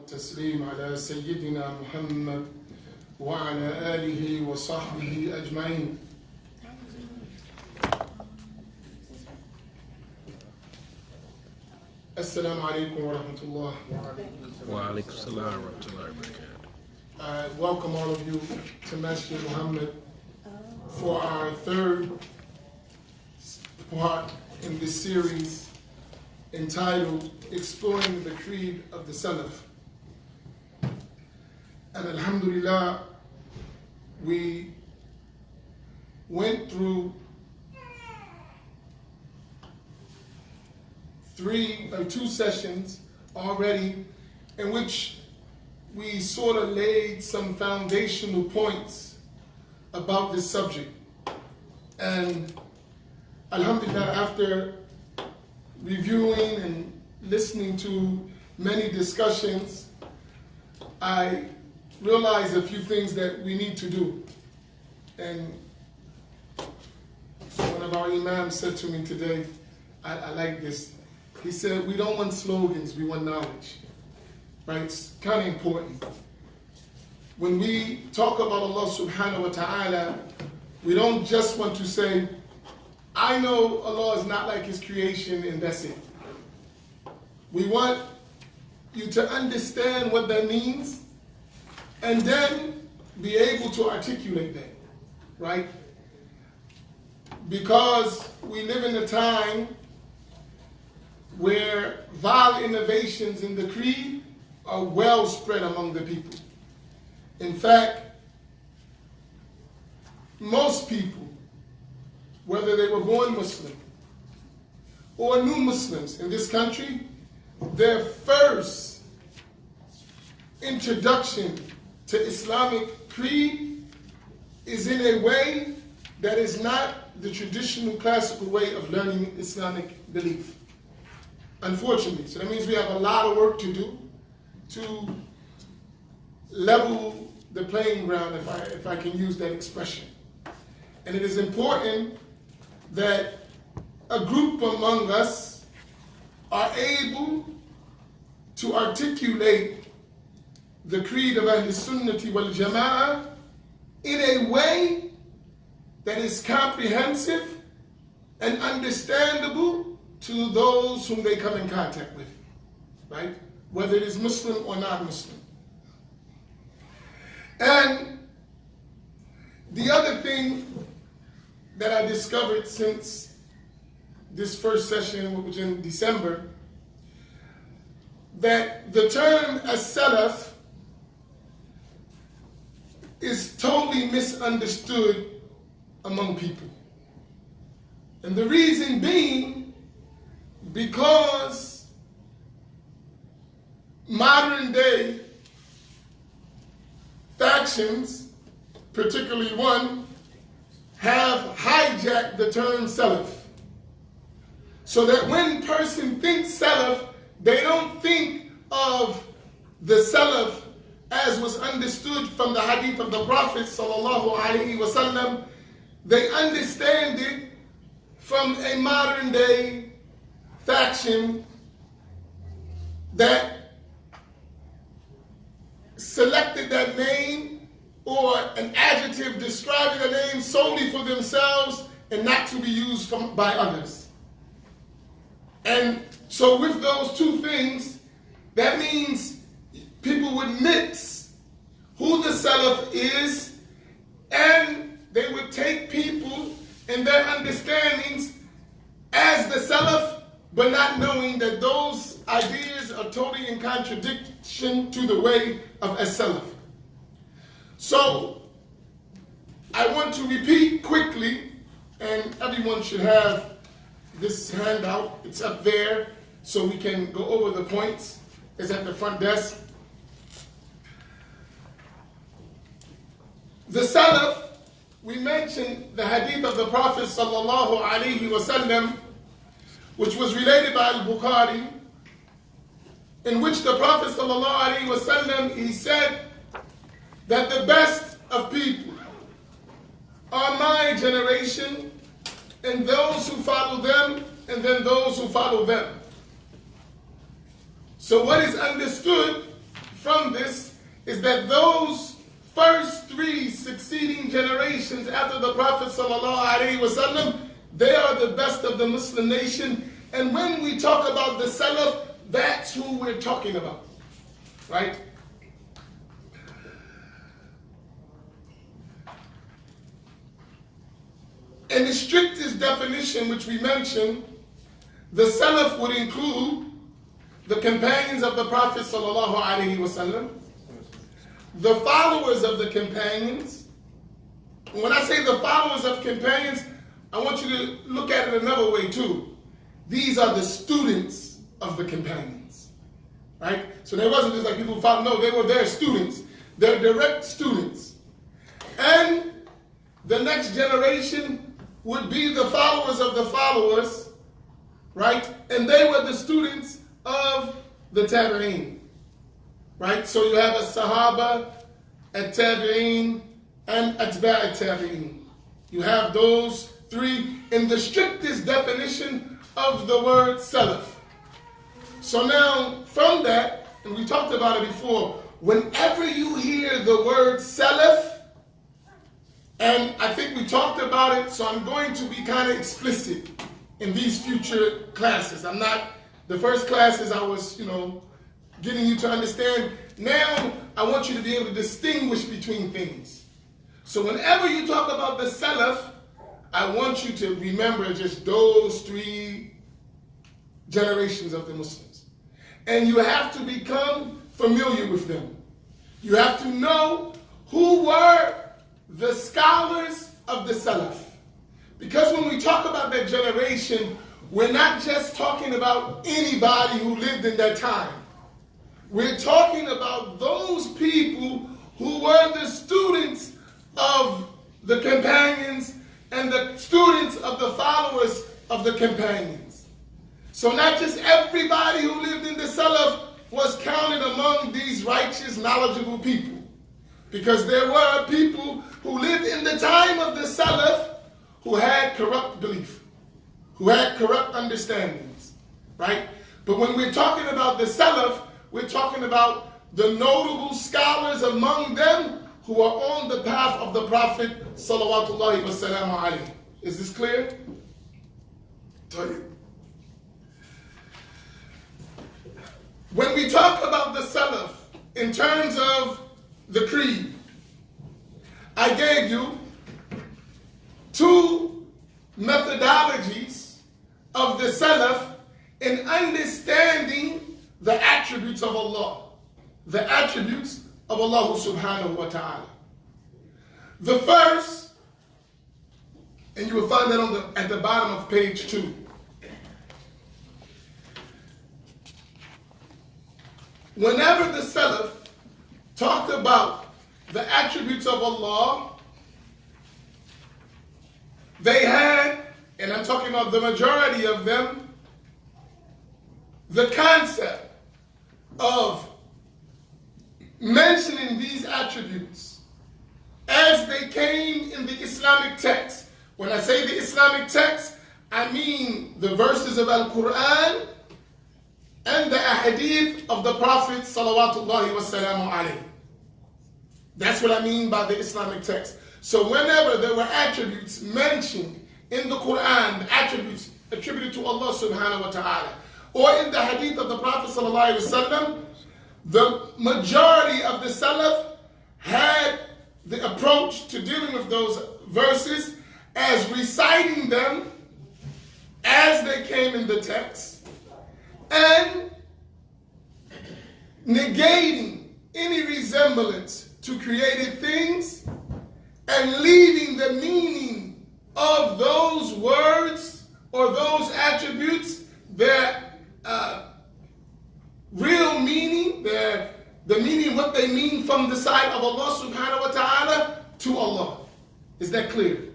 والتسليم على سيدنا محمد وعلى آله وصحبه أجمعين. Assalamu alaikum wa rahmatullah. Wa alaikum salam wa rahmatullahi wa barakatuh. I welcome all of you to Masjid Muhammad for our third part in this series entitled Exploring the Creed of the Salaf. And alhamdulillah, we went through two sessions already in which we sort of laid some foundational points about this subject. And alhamdulillah, after reviewing and listening to many discussions, I realized a few things that we need to do. And one of our Imams said to me today, I like this. He said, we don't want slogans, we want knowledge. Right? It's kind of important. When we talk about Allah subhanahu wa ta'ala, we don't just want to say, I know Allah is not like His creation and that's it. We want you to understand what that means and then be able to articulate that, right? Because we live in a time where vile innovations in the creed are well spread among the people. In fact, most people, whether they were born Muslim or new Muslims in this country, their first introduction to Islamic creed is in a way that is not the traditional classical way of learning Islamic belief. Unfortunately. So that means we have a lot of work to do to level the playing ground, if I can use that expression. And it is important that a group among us are able to articulate the creed of Ahl Sunnati wal Jamaa'ah in a way that is comprehensive and understandable to those whom they come in contact with, right? Whether it is Muslim or non-Muslim. And the other thing that I discovered since this first session, which was in December, that the term as-Salaf is totally misunderstood among people. And the reason being, because modern day factions, particularly one, have hijacked the term Salaf. So that when a person thinks Salaf, they don't think of the Salaf as was understood from the hadith of the Prophet sallallahu alaihi wasallam. They understand it from a modern day faction that selected that name or an adjective describing the name solely for themselves and not to be used by others. And so with those two things, that means people would mix who the Salaf is, and they would take people and their understandings as the Salaf, but not knowing that those ideas are totally in contradiction to the way of as-Salaf. So, I want to repeat quickly, and everyone should have this handout. It's up there, so we can go over the points. It's at the front desk. The Salaf, we mentioned the hadith of the Prophet sallallahu alaihi wasallam, which was related by Al-Bukhari, in which the Prophet ﷺ, he said that the best of people are my generation, and those who follow them, and then those who follow them. So what is understood from this is that those first three succeeding generations after the Prophet ﷺ, they are the best of the Muslim nation. And when we talk about the Salaf, that's who we're talking about, right? In the strictest definition, which we mentioned, the Salaf would include the companions of the Prophet ﷺ, the followers of the companions. When I say the followers of companions, I want you to look at it another way too. These are the students of the companions, right? So they wasn't just like people who followed, no, they were their students. They're direct students. And the next generation would be the followers of the followers, right? And they were the students of the Tabi'een, right? So you have a Sahaba, a Tabi'een, and Atba' Tabi'een. You have those three in the strictest definition of the word Salaf. So now, from that, and we talked about it before, whenever you hear the word Salaf, and I think we talked about it, so I'm going to be kind of explicit in these future classes. I'm not, the first classes I was, getting you to understand. Now, I want you to be able to distinguish between things. So whenever you talk about the Salaf, I want you to remember just those three generations of the Muslims. And you have to become familiar with them. You have to know who were the scholars of the Salaf. Because when we talk about that generation, we're not just talking about anybody who lived in that time. We're talking about those people who were the students of the companions and the students of the followers of the companions. So not just everybody who lived in the Salaf was counted among these righteous, knowledgeable people. Because there were people who lived in the time of the Salaf who had corrupt belief, who had corrupt understandings, right? But when we're talking about the Salaf, we're talking about the notable scholars among them who are on the path of the Prophet salawatullahi wassalamu alayhi. Is this clear? When we talk about the Salaf in terms of the creed, I gave you two methodologies of the Salaf in understanding the attributes of Allah. The attributes of Allah subhanahu wa ta'ala. The first, and you will find that at the bottom of page 2. Whenever the Salaf talked about the attributes of Allah, they had, and I'm talking about the majority of them, the concept of mentioning these attributes as they came in the Islamic text. When I say the Islamic text, I mean the verses of Al-Quran and the ahadith of the Prophet salawatullahi wassalamu alayhi. That's what I mean by the Islamic text. So whenever there were attributes mentioned in the Quran, the attributes attributed to Allah subhanahu wa ta'ala, or in the hadith of the Prophet sallallahu alaihi wasallam, the majority of the Salaf had the approach to dealing with those verses as reciting them as they came in the text and negating any resemblance to created things and leaving the meaning of those words or those attributes, their real meaning, the meaning, what they mean from the side of Allah subhanahu wa ta'ala to Allah. Is that clear?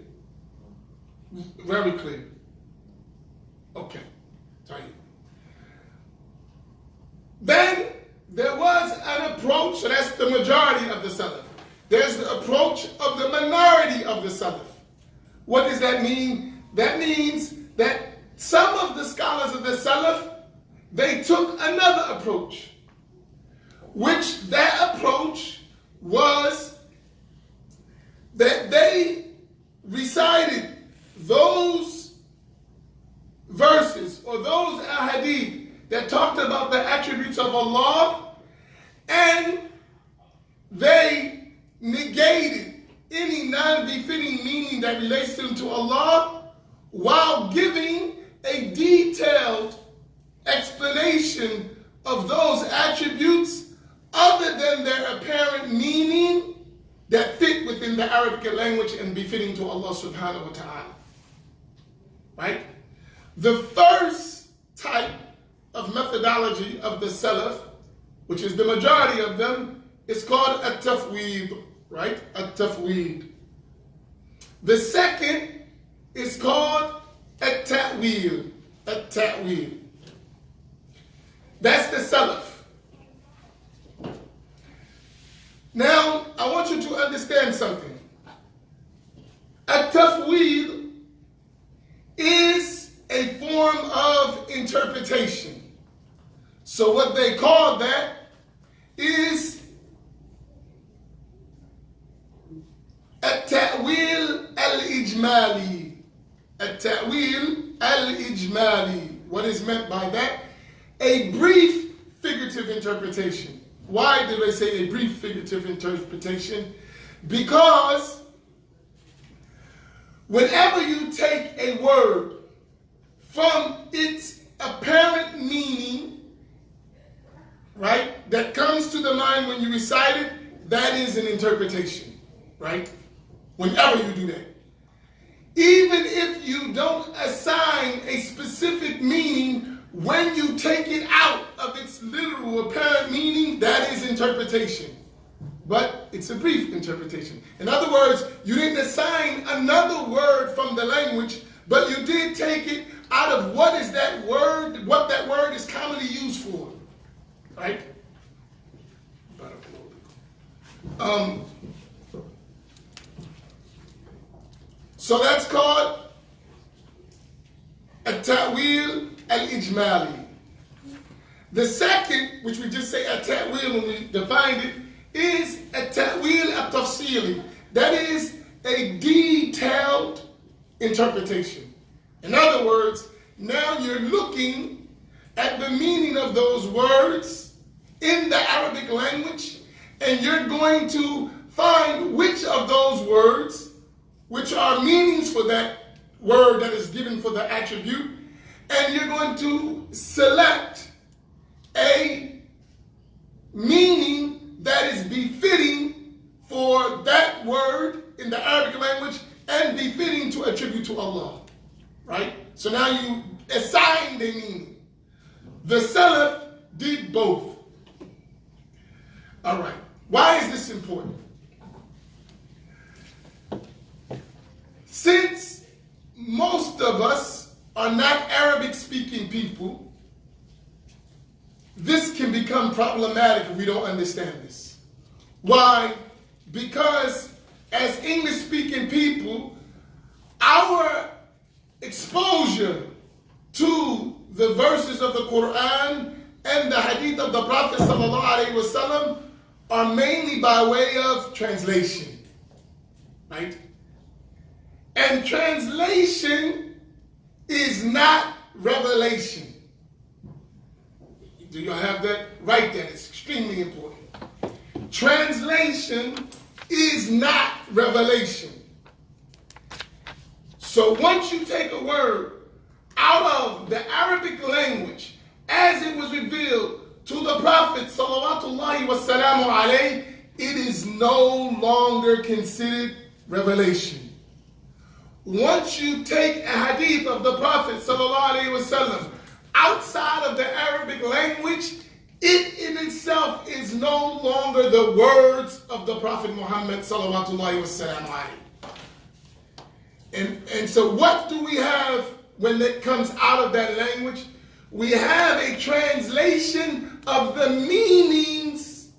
Very clear. Okay. Sorry. Then there was an approach, so that's the majority of the Salaf. There's the approach of the minority of the Salaf. What does that mean? That means that some of the scholars of the Salaf, they took another approach. which that approach was that they recited those verses or those ahadith that talked about the attributes of Allah, and they negated any non-befitting meaning that relates them to Allah while giving a detailed explanation of those attributes other than their apparent meaning that fit within the Arabic language and befitting to Allah subhanahu wa ta'ala. Right? The first type of methodology of the Salaf, which is the majority of them, is called at-tafweed, right? At-tafweed. The second is called at-ta'wil, at-ta'wil. That's the Salaf. Now, I want you to understand something. At-tafweed is a form of interpretation. So what they call that is at-ta'wil al-ijmali. At-ta'wil al-ijmali. What is meant by that? A brief figurative interpretation. Why do they say a brief figurative interpretation? Because whenever you take a word from its apparent meaning, right, that comes to the mind when you recite it, that is an interpretation, right? Whenever you do that. Even if you don't assign a specific meaning, when you take it out of its literal apparent meaning, that is interpretation. But it's a brief interpretation. In other words, you didn't assign another word from the language, but you did take it out of what is that word, what that word is commonly used for. Right? So that's called at-ta'wil al-ijmali. The second, which we just say at-ta'wil when we defined it, is at-ta'wil at-tafsili. That is a detailed interpretation. In other words, now you're looking at the meaning of those words in the Arabic language, and you're going to find which of those words, which are meanings for that word that is given for the attribute, and you're going to select a meaning that is befitting for that word in the Arabic language and befitting to attribute to Allah. Right? So now you assigned a meaning. The Salaf did both. All right. Why is this important? Since most of us are not Arabic-speaking people, this can become problematic if we don't understand this. Why? Because as English-speaking people, our exposure to the verses of the Quran and the hadith of the Prophet ﷺ are mainly by way of translation. Right? And translation is not revelation. Do you have that? Write that. It's extremely important. Translation is not revelation. So once you take a word out of the Arabic language as it was revealed to the Prophet salawatullahi wassalamu alayhi, it is no longer considered revelation. Once you take a hadith of the Prophet sallallahu alayhi wasallam outside of the Arabic language, it in itself is no longer the words of the Prophet Muhammad salawatullahi wassalamu alayhi. And so what do we have when it comes out of that language? We have a translation of the meanings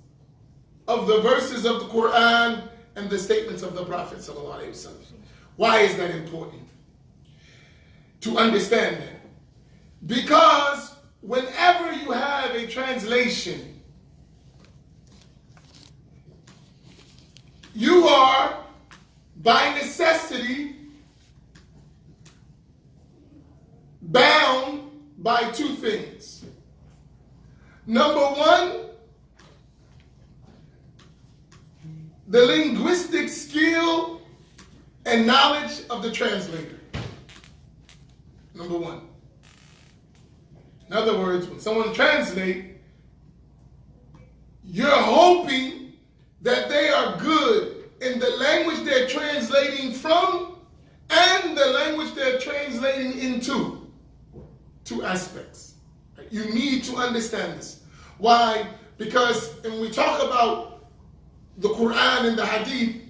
of the verses of the Quran and the statements of the Prophet sallallahu alaihi wasallam. Why is that important? To understand that. Because whenever you have a translation you are, by necessity, bound by two things. Number one, the linguistic skill and knowledge of the translator. Number one. In other words, when someone translates, you're hoping that they are good in the language they're translating from and the language they're translating into. Two aspects. You need to understand this. Why? Because when we talk about the Quran and the Hadith,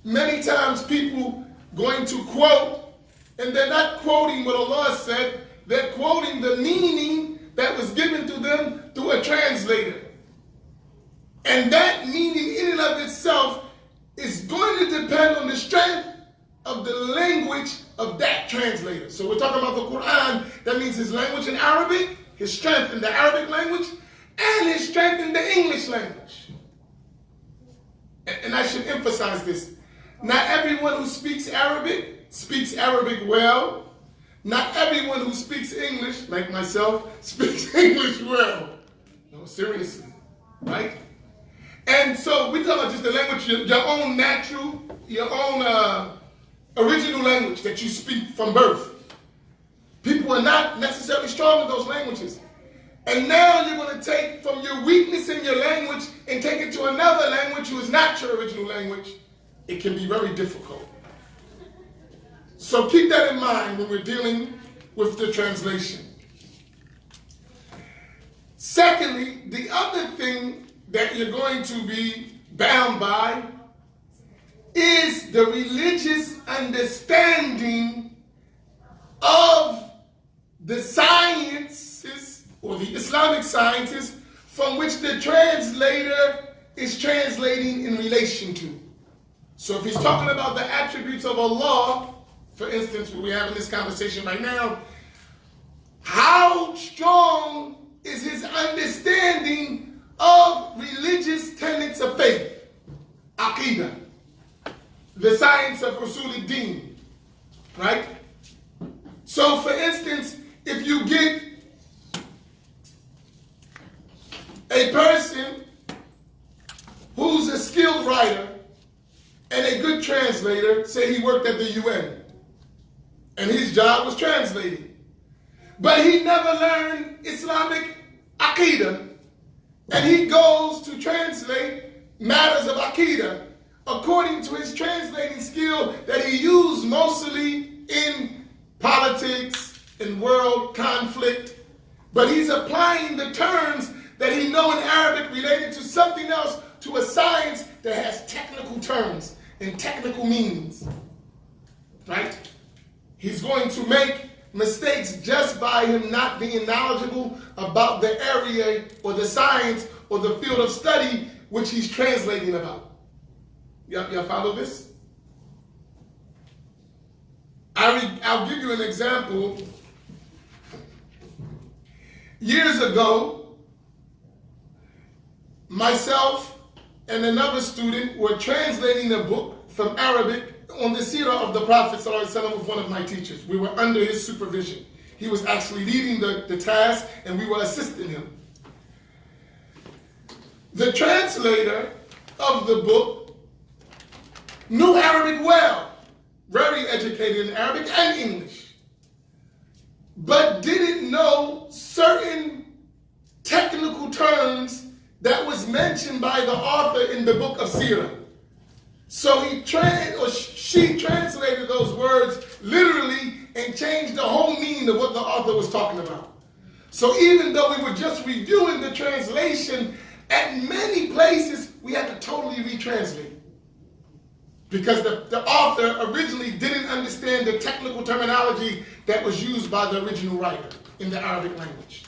many times people going to quote, and they're not quoting what Allah said, they're quoting the meaning that was given to them through a translator. And that meaning in and of itself is going to depend on the strength of the language of that translator. So we're talking about the Quran, that means his language in Arabic, his strength in the Arabic language, and his strength in the English language. And I should emphasize this. Not everyone who speaks Arabic well. Not everyone who speaks English, like myself, speaks English well. No, seriously, right? And so we talk about just the language, your own natural, your own original language that you speak from birth. People are not necessarily strong in those languages. And now you're going to take from your weakness in your language and take it to another language who is not your original language. It can be very difficult. So keep that in mind when we're dealing with the translation. Secondly, the other thing that you're going to be bound by is the religious understanding of the sciences or the Islamic sciences from which the translator is translating in relation to. So if he's talking about the attributes of Allah, for instance, what we're having this conversation right now, how strong is his understanding of religious tenets of faith? AQEEDAH, the science of Rasul-ud-Din, right? So for instance, if you get a person who's a skilled writer and a good translator, say he worked at the UN, and his job was translating, but he never learned Islamic AQEEDAH, and he goes to translate matters of AQEEDAH according to his translating skill that he used mostly in politics, in world conflict, but he's applying the terms that he know in Arabic related to something else, to a science that has technical terms and technical meanings, right? He's going to make mistakes just by him not being knowledgeable about the area or the science or the field of study which he's translating about. Y'all follow this? I'll give you an example. Years ago, myself and another student were translating a book from Arabic on the seerah of the Prophet ﷺ with one of my teachers. We were under his supervision. He was actually leading the task and we were assisting him. The translator of the book knew Arabic well, very educated in Arabic and English, but didn't know certain technical terms that was mentioned by the author in the book of seerah. So she translated those words literally and changed the whole meaning of what the author was talking about. So even though we were just reviewing the translation, at many places we had to totally retranslate. Because the author originally didn't understand the technical terminology that was used by the original writer in the Arabic language.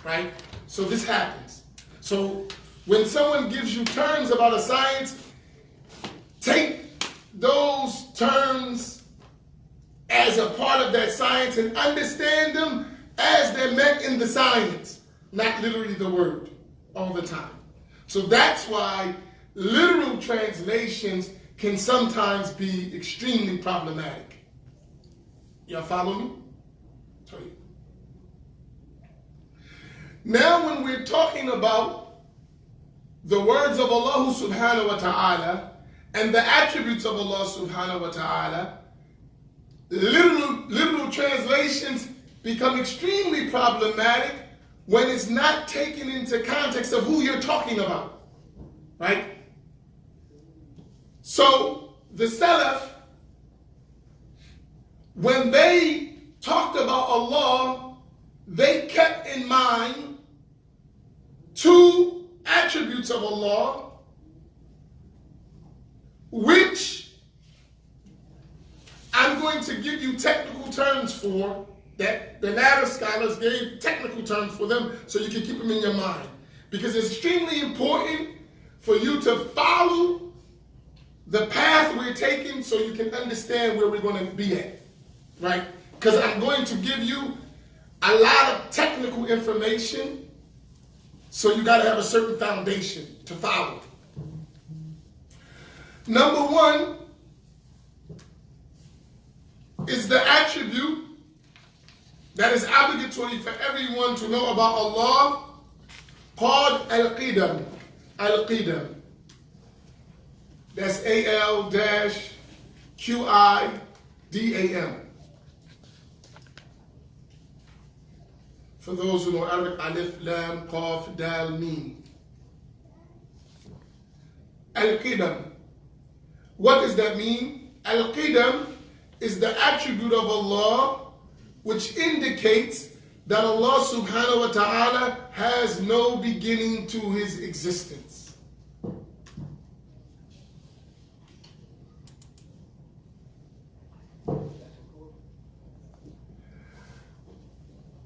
Right? So this happens. So when someone gives you terms about a science, take those terms as a part of that science and understand them as they're meant in the science, not literally the word all the time. So that's why literal translations can sometimes be extremely problematic. Y'all follow me? Now when we're talking about the words of Allah subhanahu wa ta'ala and the attributes of Allah subhanahu wa ta'ala, literal translations become extremely problematic when it's not taken into context of who you're talking about, right? So the Salaf, when they talked about Allah, they kept in mind two attributes of Allah, which I'm going to give you technical terms for, that the latter scholars gave technical terms for them so you can keep them in your mind. Because it's extremely important for you to follow the path we're taking so you can understand where we're going to be at, right? Because I'm going to give you a lot of technical information, so you got to have a certain foundation to follow. Number one is the attribute that is obligatory for everyone to know about Allah, called AQEEDAH. AQEEDAH. That's AL-QIDAM. For those who know Arabic, Alif, Lam, Qaf, Dal, Mim. AQEEDAH. What does that mean? AQEEDAH is the attribute of Allah which indicates that Allah subhanahu wa ta'ala has no beginning to his existence.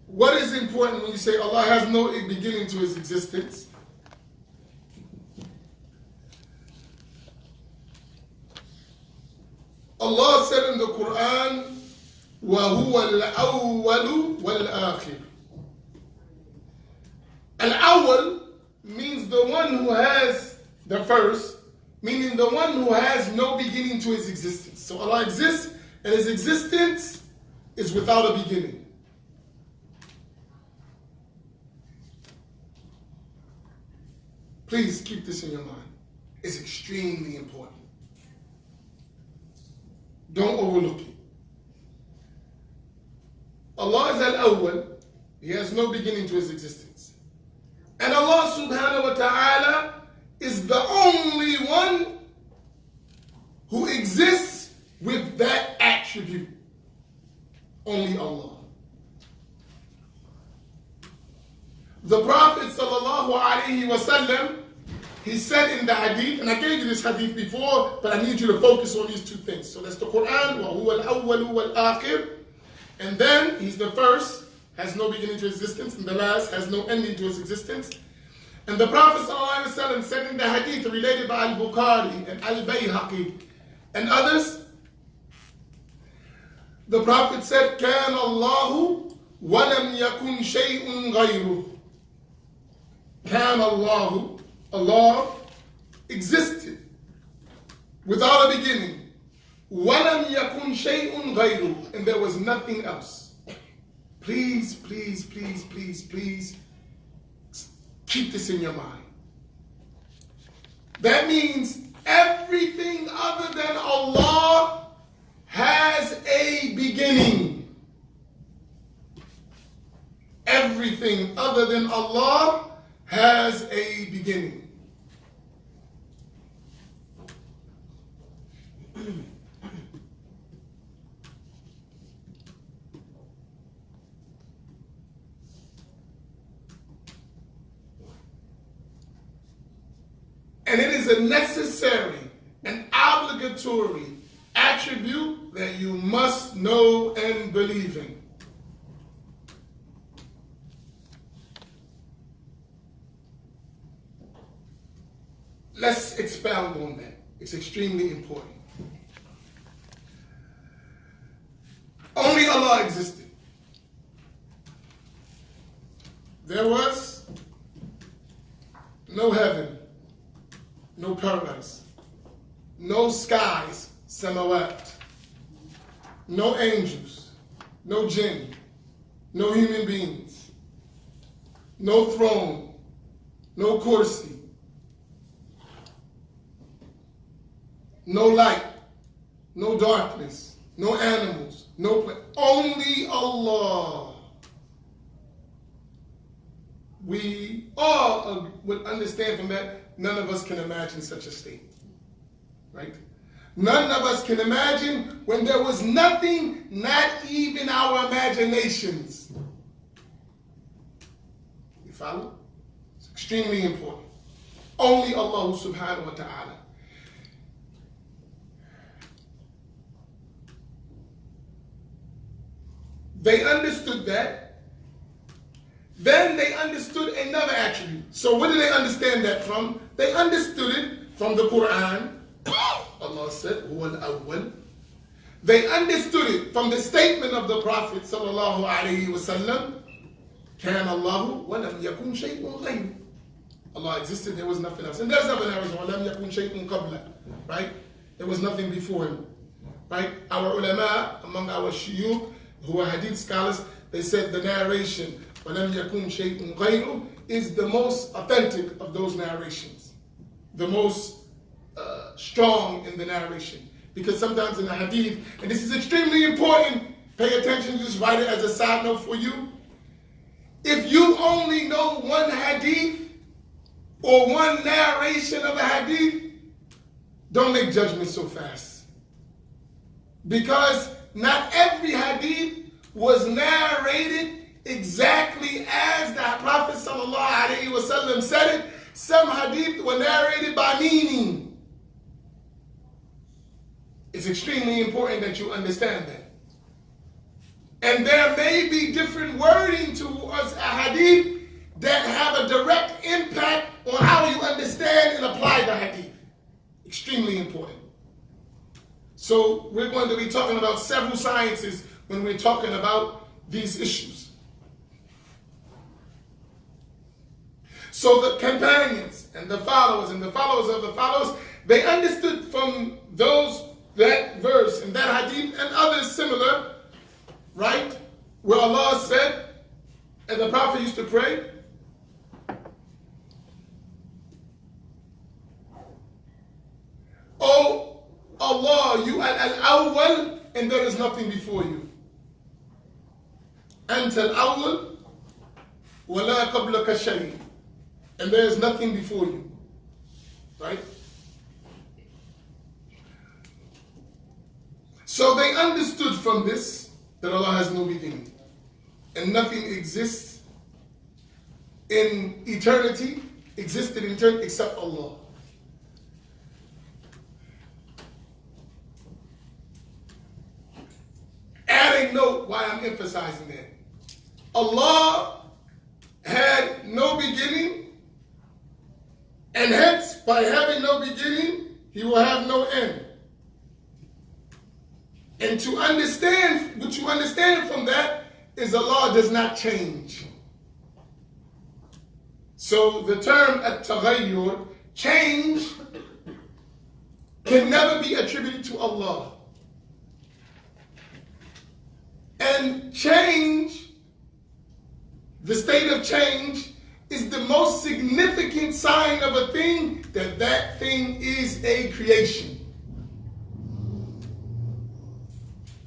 What is important when you say Allah has no beginning to his existence? Allah said in the Quran, وَهُوَ الْأَوَّلُ وَالْآخِرُ. Al-awwal means the one who has the first, meaning the one who has no beginning to his existence. So Allah exists, and his existence is without a beginning. Please keep this in your mind. It's extremely important. Don't overlook it. Allah is al-awwal. He has no beginning to his existence. And Allah subhanahu wa ta'ala is the only one who exists with that attribute. Only Allah. The Prophet sallallahu alayhi wa sallam, he said in the hadith, and I gave you this hadith before, but I need you to focus on these two things. So that's the Quran, وَهُوَ الْأَوَّلُ وَالْآخِرُ. And then he's the first, has no beginning to existence, and the last has no ending to his existence. And the Prophet ﷺ said in the hadith related by Al-Bukhari and Al-Bayhaqi and others, the Prophet said, كَانَ اللَّهُ وَلَمْ يَكُنْ شَيْءٌ غَيْرُهُ. كَانَ اللَّهُ, Allah existed without a beginning. وَلَمْ يَكُنْ شَيْءٌ غَيْرُهُ. And there was nothing else. Please, please, please, please, please keep this in your mind. That means everything other than Allah has a beginning. Everything other than Allah has a beginning. And it is a necessary and obligatory attribute that you must know and believe in. Let's expound on that. It's extremely important. Only Allah existed. There was no heaven, no paradise. no angels, no jinn, no human beings, no throne, no kursi, no light, no darkness, no animals, only Allah. We all would understand from that, none of us can imagine such a state, right? None of us can imagine when there was nothing, not even our imaginations. You follow? It's extremely important. Only Allah subhanahu wa ta'ala. They understood that. Then they understood another attribute. So where did they understand that from? They understood it from the Quran. Allah said, "Huwa al-awwal." They understood it from the statement of the Prophet sallallahu alaihi wasallam, "Kana Allahu wa lam yakun shay'un ghayru." Allah existed, there was nothing else. And there's another narration, "Wa lam yakun shay'un qabla." Right? There was nothing before him. Right? Our ulama, among our shuyukh, who are hadith scholars, they said the narration, وَلَمْ يَكُنْ شَيْءٌ غَيْرُ, is the most authentic of those narrations. The most strong in the narration. Because sometimes in the hadith, and this is extremely important, pay attention, just write it as a side note for you. If you only know one hadith or one narration of a hadith, don't make judgments so fast. Because not every hadith was narrated exactly as the Prophet ﷺ said it. Some hadith were narrated by meaning. It's extremely important that you understand that. And there may be different wording to us a hadith that have a direct impact on how you understand and apply the hadith. Extremely important. So we're going to be talking about several sciences when we're talking about these issues. So the companions and the followers of the followers, they understood from that verse and that hadith and others similar, right? Where Allah said, and the Prophet used to pray, "Oh Allah, you are al-awwal, and there is nothing before you. Anta al-awwal, wa la qablaka shay', and there is nothing before you." Right? So they understood from this that Allah has no beginning, and nothing exists in eternity, existed in eternity except Allah. Add a note why I'm emphasizing that. Allah had no beginning, and hence, by having no beginning, He will have no end. And to understand, what you understand from that is Allah does not change. So the term at-taghayyur, change, can never be attributed to Allah. And change, the state of change, is the most significant sign of a thing that thing is a creation.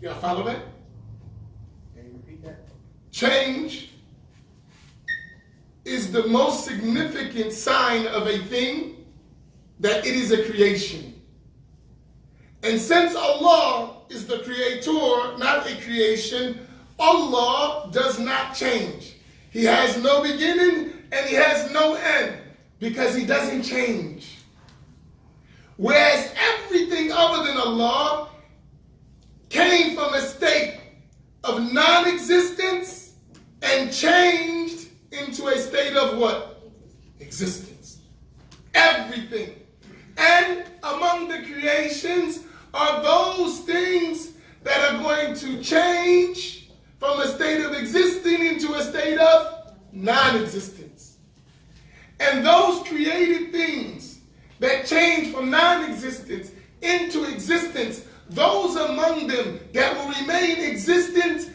Y'all follow that? Can you repeat that? Change is the most significant sign of a thing that it is a creation. And since Allah is the creator, not a creation, Allah does not change. He has no beginning and He has no end because He doesn't change. Whereas everything other than Allah came from a state of non-existence and changed into a state of what? Existence. Everything. And among the creations are those things that are going to change from a state of existing into a state of non-existence. And those created things that change from non-existence into existence, those among them that will remain existing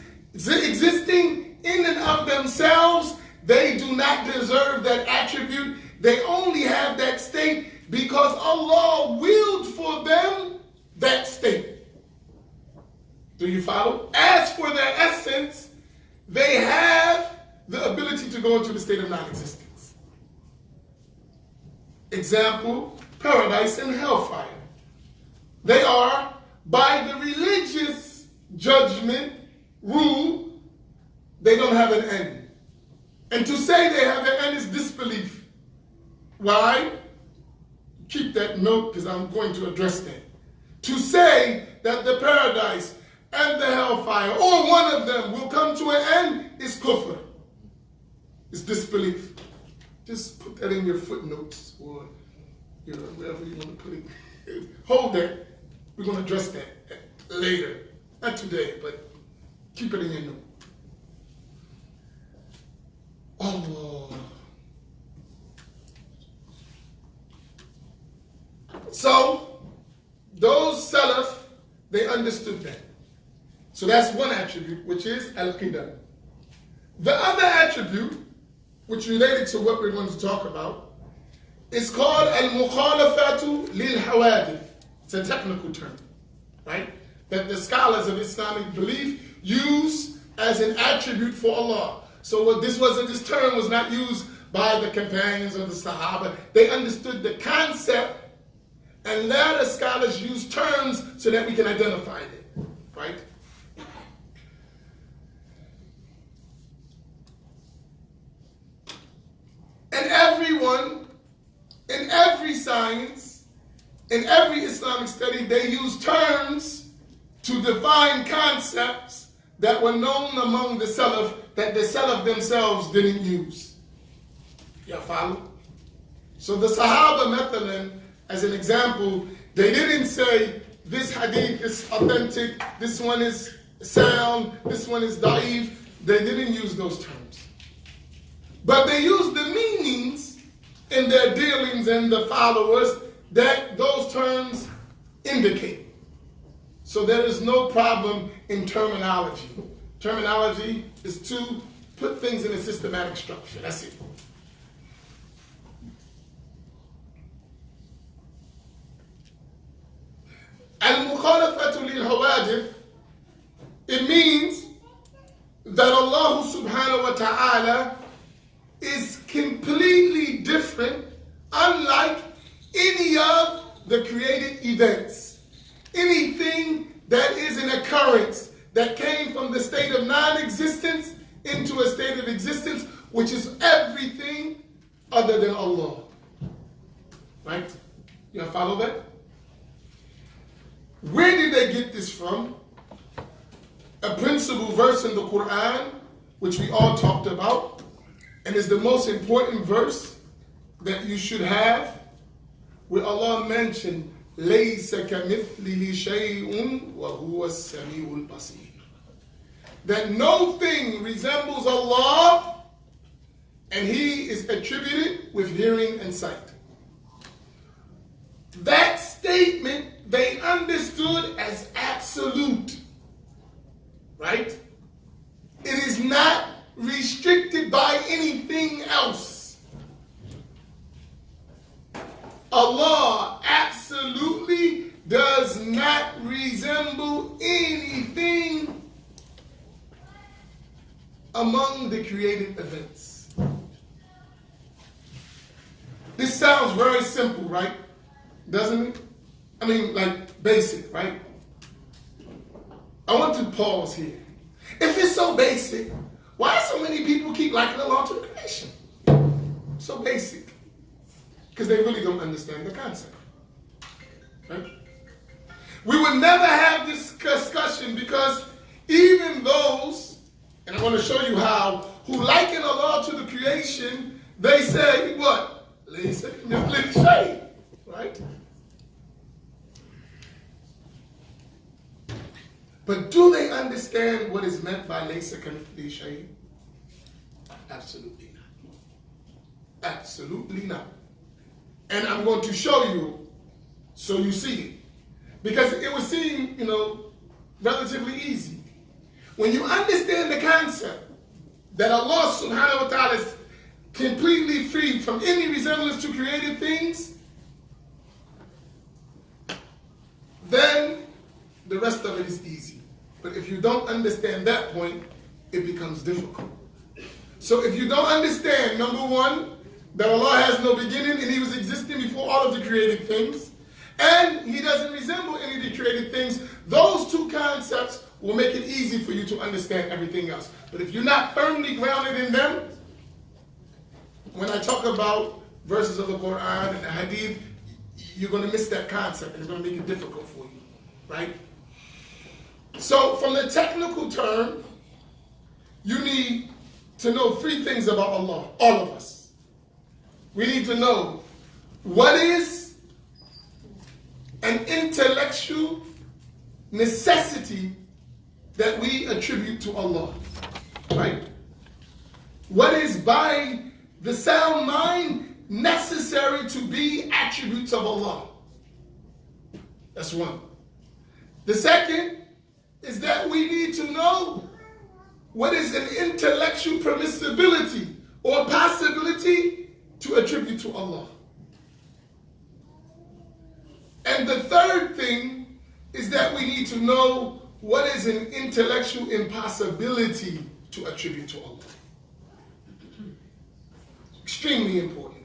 in and of themselves, they do not deserve that attribute. They only have that state because Allah willed for them that state. Do you follow? As for their essence, they have the ability to go into the state of non-existence. Example, paradise and hellfire. They are, by the religious judgment rule, they don't have an end. And to say they have an end is disbelief. Why? Keep that note because I'm going to address that. To say that the paradise and the hellfire, or one of them, will come to an end is kufr. It's disbelief. Just put that in your footnotes or wherever you want to put it. Hold that. We're going to address that later. Not today, but keep it in your note. Oh. So, those Salaf, they understood that. So that's one attribute, which is AQEEDAH. The other attribute, which related to what we're going to talk about, is called al-mukhalafatu lil-hawadith. It's a technical term, right? That the scholars of Islamic belief use as an attribute for Allah. So this term was not used by the companions of the Sahaba. They understood the concept, and later scholars use terms so that we can identify it, right? And everyone, in every science, in every Islamic study, they use terms to define concepts that were known among the Salaf that the Salaf themselves didn't use. You follow? So the Sahaba Mathalan, as an example, they didn't say this hadith is authentic, this one is sound, this one is da'if. They didn't use those terms. But they used the meanings in their dealings and the followers that those terms indicate. So there is no problem in terminology. Terminology is to put things in a systematic structure. That's it. Al-mukhalafatu lil-hawadith, it means that Allah subhanahu wa ta'ala is completely different, unlike any of the created events. Anything that is an occurrence that came from the state of non-existence into a state of existence, which is everything other than Allah. Right? You follow that? Where did they get this from? A principal verse in the Quran, which we all talked about, and is the most important verse that you should have, where Allah mentioned, لَيْسَ كَمِثْلِهِ شَيْءٌ وَهُوَ السَّمِيعُ الْبَصِيرُ. That no thing resembles Allah, and He is attributed with hearing and sight. That statement they understood as absolute, right? It is not restricted by anything else. Allah absolutely does not resemble anything among the created events. This sounds very simple, right? Doesn't it? I mean, like basic, right? I want to pause here. If it's so basic, why so many people keep liking Allah to the creation? So basic. Because they really don't understand the concept. Right? We would never have this discussion because even those, and I want to show you how, who liken Allah to the creation, they say, what? Right? But do they understand what is meant by laysa kamithlihi shay'? Absolutely not. Absolutely not. And I'm going to show you so you see it. because it would seem, relatively easy. When you understand the concept that Allah subhanahu wa ta'ala is completely free from any resemblance to created things, then the rest of it is easy. But if you don't understand that point, it becomes difficult. So if you don't understand, number one, that Allah has no beginning and He was existing before all of the created things, and He doesn't resemble any of the created things, those two concepts will make it easy for you to understand everything else. But if you're not firmly grounded in them, when I talk about verses of the Quran and the Hadith, you're going to miss that concept and it's going to make it difficult for you, right? So from the technical term, you need to know three things about Allah, all of us. We need to know what is an intellectual necessity that we attribute to Allah, right? What is by the sound mind necessary to be attributes of Allah? That's one. The second is that we need to know what is an intellectual permissibility or possibility to attribute to Allah. And the third thing is that we need to know what is an intellectual impossibility to attribute to Allah. Extremely important.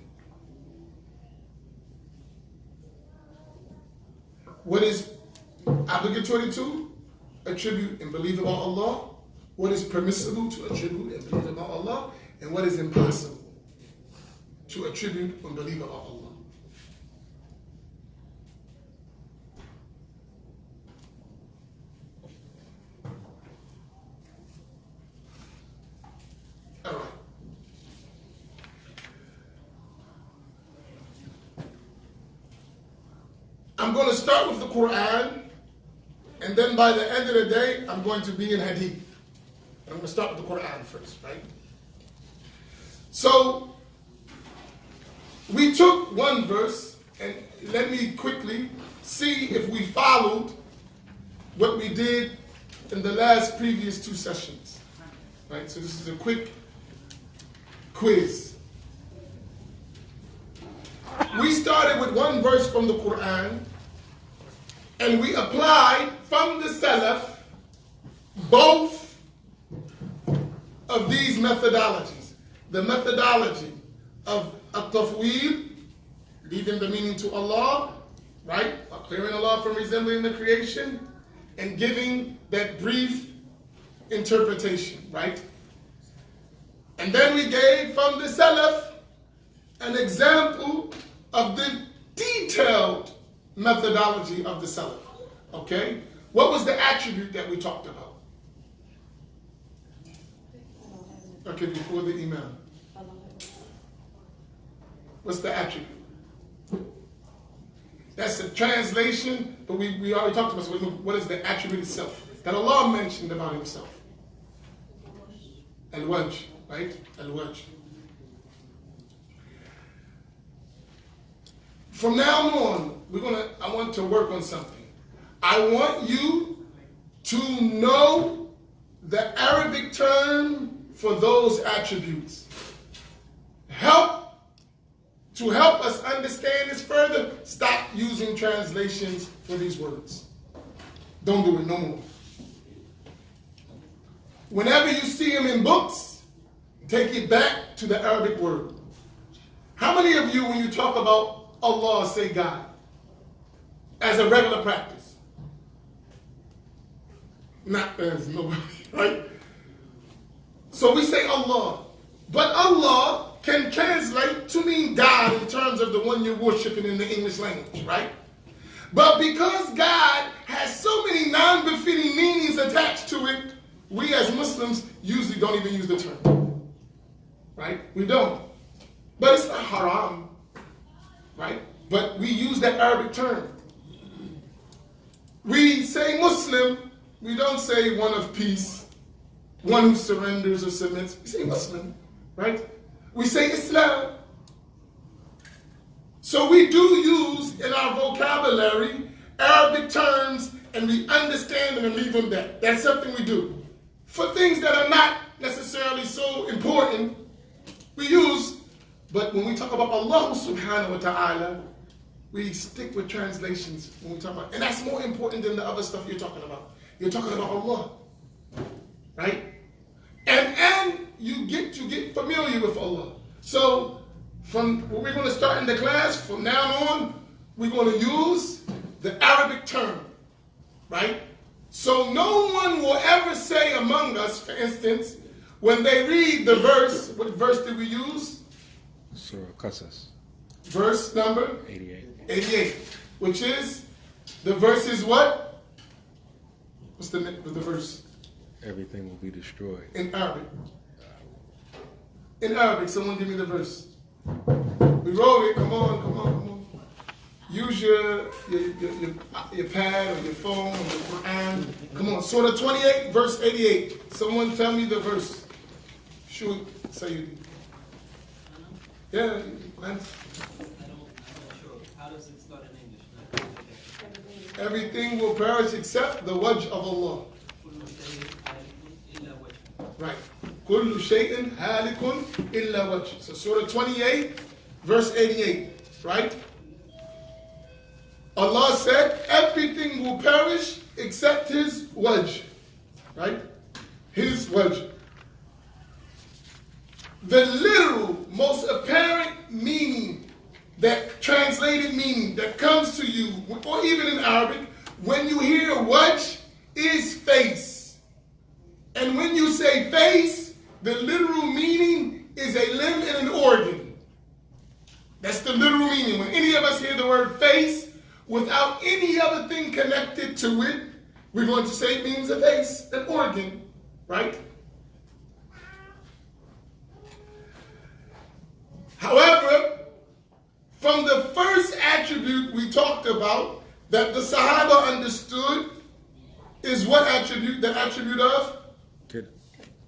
What is obligatory to attribute and believe about Allah? What is permissible to attribute and believe about Allah? And what is impossible to attribute and believe about Allah? All right. I'm going to start with the Quran, and then by the end of the day, I'm going to be in Hadith. I'm going to start with the Quran first, right? So, we took one verse, and let me quickly see if we followed what we did in the last previous two sessions, right? So this is a quick quiz. We started with one verse from the Quran, and we applied from the Salaf both of these methodologies. The methodology of at-tafweed, leaving the meaning to Allah, right? Clearing Allah from resembling the creation, and giving that brief interpretation, right? And then we gave from the Salaf an example of the detailed methodology of the Salaf, okay? What was the attribute that we talked about? Okay, before the Imam. What's the attribute? That's a translation, but we already talked about, so what is the attribute itself? That Allah mentioned about Himself. Al-Wajh, right? Al-Wajh. From now on, I want to work on something. I want you to know the Arabic term for those attributes. To help us understand this further, stop using translations for these words. Don't do it no more. Whenever you see them in books, take it back to the Arabic word. How many of you, when you talk about Allah, say God as a regular practice? Not as nobody, right? So we say Allah, but Allah can translate to mean God in terms of the one you're worshiping in the English language, right? But because God has so many non-befitting meanings attached to it, we as Muslims usually don't even use the term, right? We don't. But it's not haram, right? But we use that Arabic term. We say Muslim, we don't say one of peace, one who surrenders or submits. We say Muslim, right? We say Islam. So we do use in our vocabulary Arabic terms and we understand them and leave them there. That's something we do. For things that are not necessarily so important, we use, but when we talk about Allah subhanahu wa ta'ala, we stick with translations when we talk about, and that's more important than the other stuff you're talking about. You're talking about Allah, right? And you get to get familiar with Allah. So from what we're going to start in the class, from now on, we're going to use the Arabic term, right? So no one will ever say among us, for instance, when they read the verse, what verse did we use? Surah Qasas. Verse number? 88. 88, which is, the verse is what? What's the verse? Everything will be destroyed. In Arabic. In Arabic, someone give me the verse. We wrote it, come on. Use your pad or your phone or your Quran. Come on, Surah 28, verse 88. Someone tell me the verse. Shoot, Sayyidi. Yeah, man. I'm not sure. How does it start in English? Everything will perish except the wajh of Allah. Right. كل شيء هالك إلا وجه. So Surah 28, verse 88, right? Allah said, everything will perish except His wajh, right? His wajh. The literal, most apparent meaning, that translated meaning that comes to you, or even in Arabic, when you hear wajh, is face. And when you say face, the literal meaning is a limb and an organ. That's the literal meaning. When any of us hear the word face, without any other thing connected to it, we're going to say it means a face, an organ, right? However, from the first attribute we talked about that the Sahaba understood is what attribute? The attribute of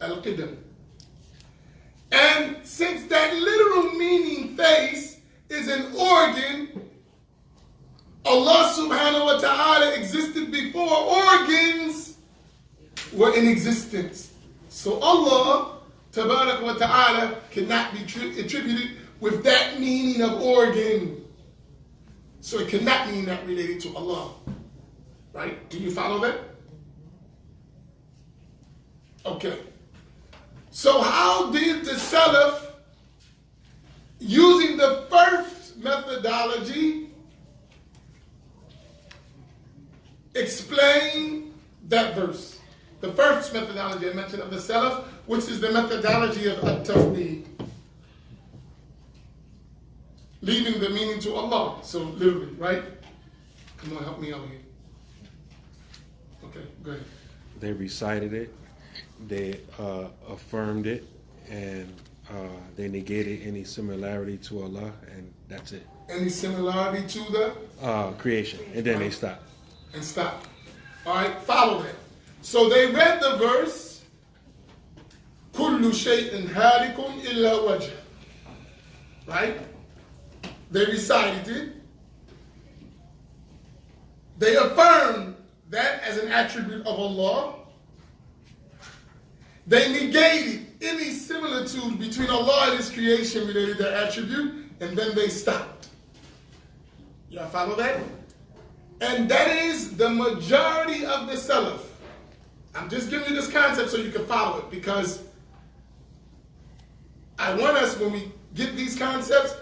Al-Qidam. And since that literal meaning face is an organ, Allah subhanahu wa ta'ala existed before organs were in existence. So Allah tabarak wa ta'ala cannot be attributed with that meaning of organ. So it cannot mean that related to Allah. Right? Do you follow that? Okay. So how did the Salaf, using the first methodology, explain that verse? The first methodology I mentioned of the Salaf, which is the methodology of at-tawheed, leaving the meaning to Allah. So literally, right? Come on, help me out here. Okay, go ahead. They recited it, they affirmed it, and they negated any similarity to Allah, and that's it. Any similarity to the? Creation, and then they stopped. And stop. All right, follow that. So they read the verse, كُلُّ شَيْءٍ هَالِكٌ إِلَّا وَجْهَ. Right? They recited it. They affirmed that as an attribute of Allah. They negated any similitude between Allah and His creation related to that attribute, and then they stopped. Y'all follow that? And that is the majority of the Salaf. I'm just giving you this concept so you can follow it, because I want us, when we get these concepts,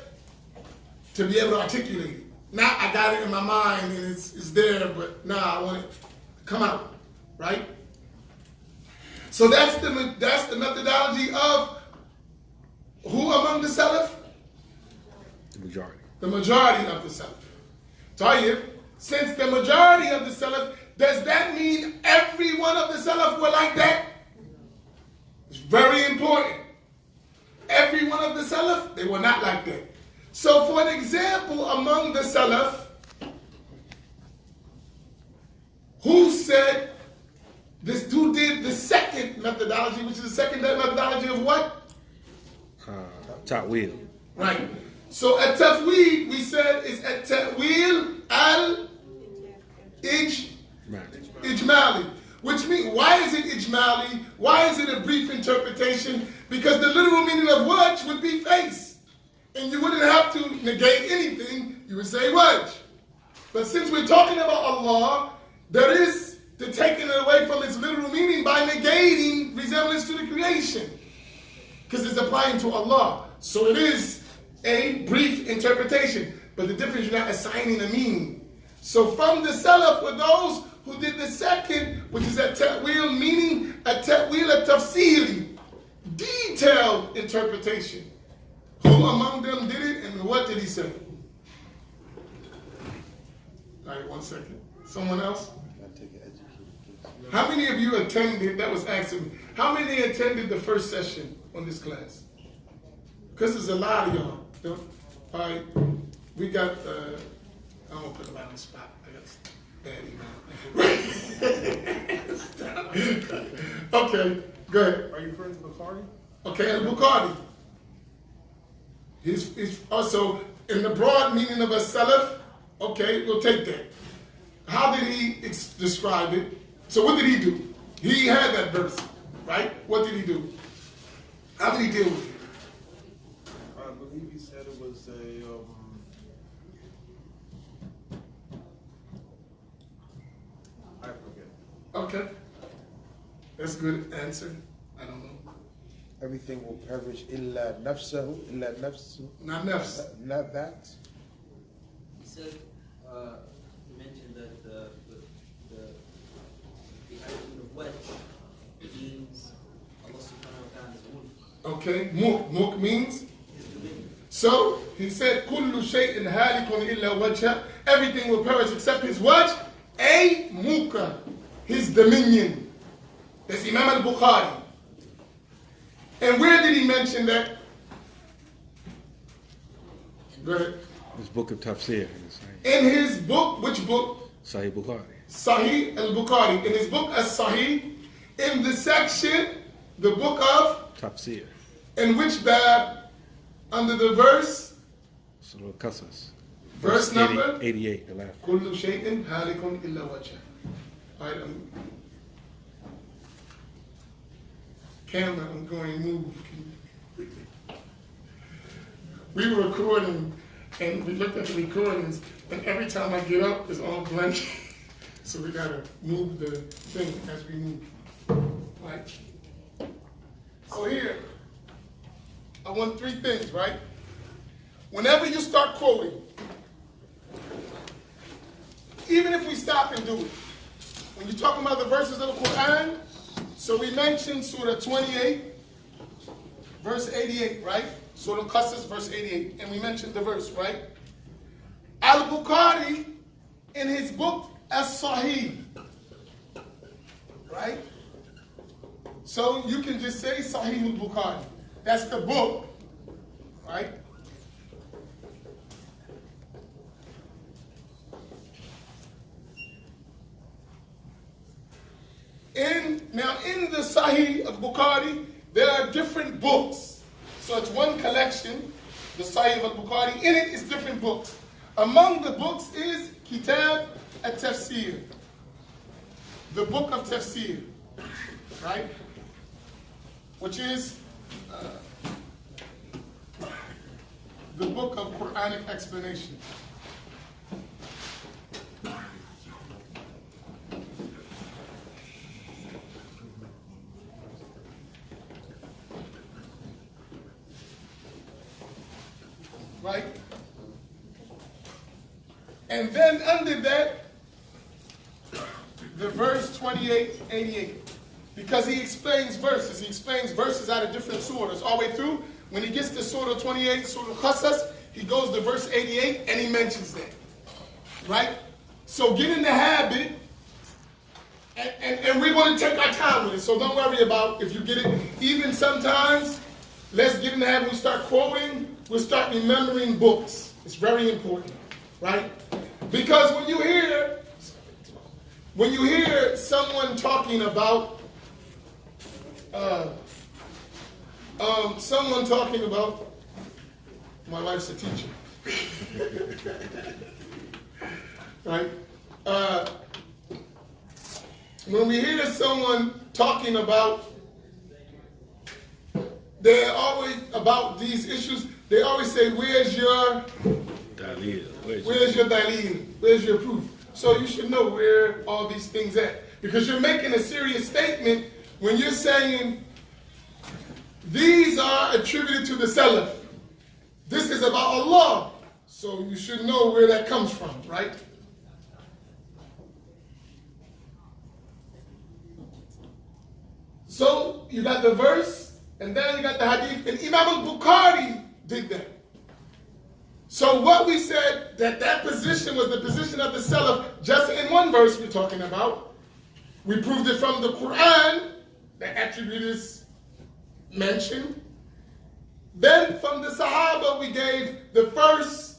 to be able to articulate it. Not I got it in my mind and it's there, but I want it to come out, right? So that's the methodology of who among the Salaf? The majority. The majority of the Salaf. Tayyib, since the majority of the Salaf, does that mean every one of the Salaf were like that? It's very important. Every one of the Salaf, they were not like that. So for an example, among the Salaf, who did the second methodology, which is the second methodology of what? Ta'wil. Right. So at tafweed, we said is at ta'wil ijmali. Which means, why is it ijmali? Why is it a brief interpretation? Because the literal meaning of wajh would be face. And you wouldn't have to negate anything, you would say wajh. But since we're talking about Allah, there is the taking it away from its literal meaning by negating resemblance to the creation. Because it's applying to Allah. So it is a brief interpretation. But the difference, you're not assigning a meaning. So from the Salaf were those who did the second, which is a ta'wil, meaning a ta'wil, a tafsiri, detailed interpretation. Who among them did it, and what did he say? All right, 1 second. Someone else? How many of you attended, that was asking, how many attended the first session on this class? Because there's a lot of y'all. All right, we got, I don't want to put them on the spot. I got bad email. Okay, go ahead. Are you referring to Bukhari? Okay, Al-Bukhari. He's also, in the broad meaning of a Salaf, okay, we'll take that. How did he describe it? So what did he do? He had that verse, right? What did he do? How did he deal with it? I believe he said it was a, I forget. Okay. That's a good answer. I don't know. Everything will perish illa nafsahu, illa nafsu. Not nafs. Not that. He said, he mentioned that the attitude of wajh means Allah subhanahu wa ta'ala's mulk. Okay. Mulk means? His dominion. So, he said, كُلُّ شَيْءٍ هَالِكٌ إِلَّا وَجْهَهُ. Everything will perish except his wajh. A mulka. His dominion. That's Imam al-Bukhari. And where did he mention that? Go ahead. His book of Tafsir. In his book, which book? Sahih Bukhari. Sahih al-Bukhari. In his book as-Sahih, in the section, the book of? Tafsir. In which bab? Under the verse? Surah Qasas. Verse number? 88. The last. كُلُّ شَيْءٍ هَالِكٌ إِلَّا وَجْهَهُ. All right, camera, I'm going to move. We were recording, and we looked at the recordings, and every time I get up, it's all blank. So we got to move the thing as we move. Right? So here, I want 3 things, right? Whenever you start quoting, even if we stop and do it, when you're talking about the verses of the Quran, so we mentioned Surah 28, verse 88, right? Surah Qasas, verse 88. And we mentioned the verse, right? Al-Bukhari, in his book, As-Sahih, right? So you can just say Sahih al-Bukhari. That's the book, right? Now in the Sahih of Bukhari, there are different books. So it's one collection, the Sahih of Bukhari. In it is different books. Among the books is Kitab at-Tafsir, the book of Tafsir, right? Which is the book of Quranic explanation. Right? And then under that, the verse 28, 88. Because he explains verses. He explains verses out of different surahs all the way through. When he gets to Surah 28, Surah Qasas, he goes to verse 88 and he mentions that. Right? So get in the habit, and we're going to take our time with it. So don't worry about if you get it. Even sometimes, let's get in the habit, we start quoting, we'll start remembering books. It's very important. Right? Because when you hear someone talking about my wife's a teacher, right? when we hear someone talking about, they're always about these issues, they always say, where's your Dalil. Where's your dalil? Where's your proof? So you should know where all these things at. Because you're making a serious statement when you're saying these are attributed to the Salaf. This is about Allah. So you should know where that comes from, right? So you got the verse, and then you got the hadith, and Imam al-Bukhari did that. So what we said, that position was the position of the Salaf, just in one verse we're talking about. We proved it from the Quran, the attribute is mentioned. Then from the Sahaba we gave the first,